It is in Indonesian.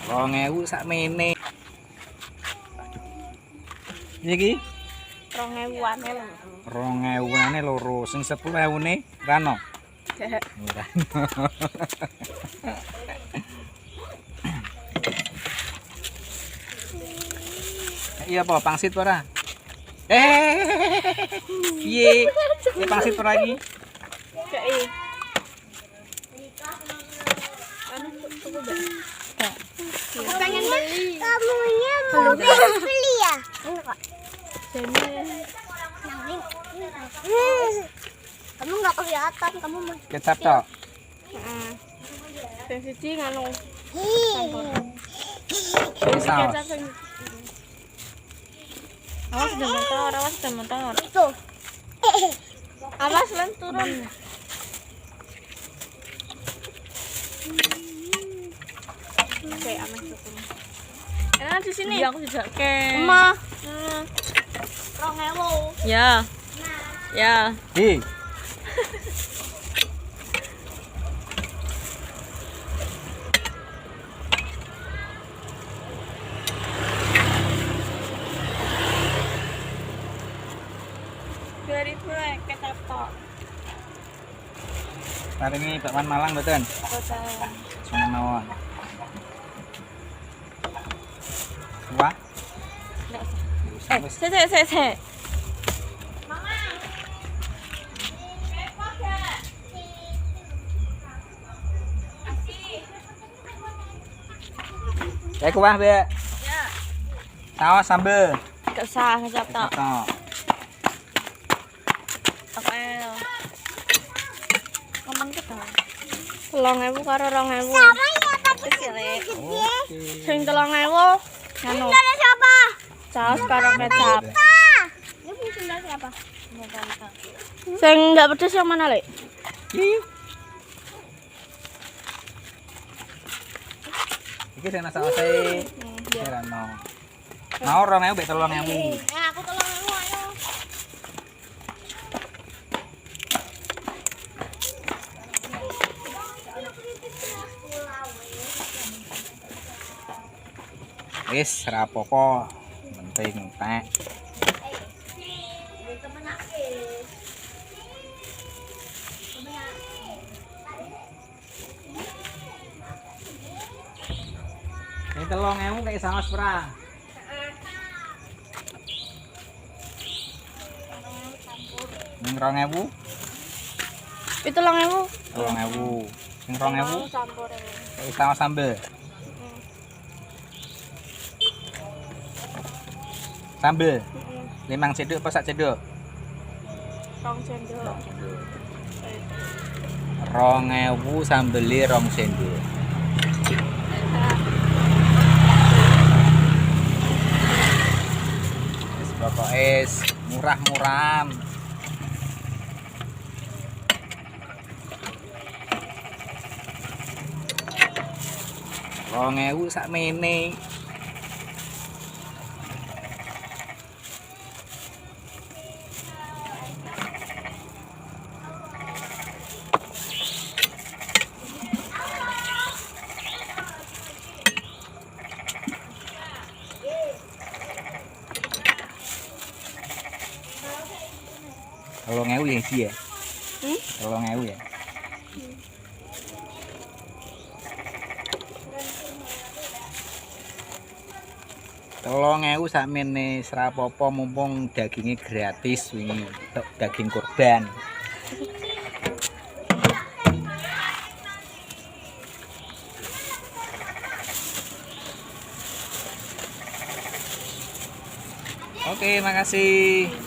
2000 sakmene. Iki 2000-ane lho. 2000-ane loro, sing 10.000-ne rano. Murah. Iya apa pangsit ora? Piye? Ini pangsit ora iki? Kei. Pengen beli. Kamunya mau beli ya? Kamu nggak kelihatan, kamu mau. Kecap tok. Heeh. Sing siji nganu. Saus. Awas udah motor, awas udah motor. Tuh. Awas lan turun. Oke, aman turun. Enak di sini. Iya, aku tidak ke. Emma. 2000. Ya. Ya. Hi. Dari proyek kecap tok. Paringi bakwan Malang mboten? Boten. Seneng mawon. Wah, Enggak usah. Se. kuah, Mbak. Ya. Saus sambel. Enggak usah kecap tok. Tok. Oke. Ngomong ke dong. 3.000 karo 2.000. Sama ya, tapi Kecil. Oke. Sing 3.000 nganu. ada siapa? Saus karo kecap. Ini punya sendal siapa? Sing enggak pedes yang mana, Lek? Iki. Iki sing sause. Ora mau. Mau 2000 mbek 3.000. Aku 3.000 ayo. Wis rapopo. Penting tek. Ini 3.000 kayak saus perang. Ini 2.000. Itu 3.000. 2.000. Sing 2.000 Campur. kayak saus sambel. Sambel. 5 cedok apa sak cedok? 2 sendok. 2.000 sambeli 2 sendok. Wis pokoke murah-murahan. Rong ewu sakmene. Kalau ngewu ya sih ya. Kalau ngewu ya. Tolong ewu sakmene serapopo mumpung dagingnya gratis wingi daging kurban. Oke, makasih.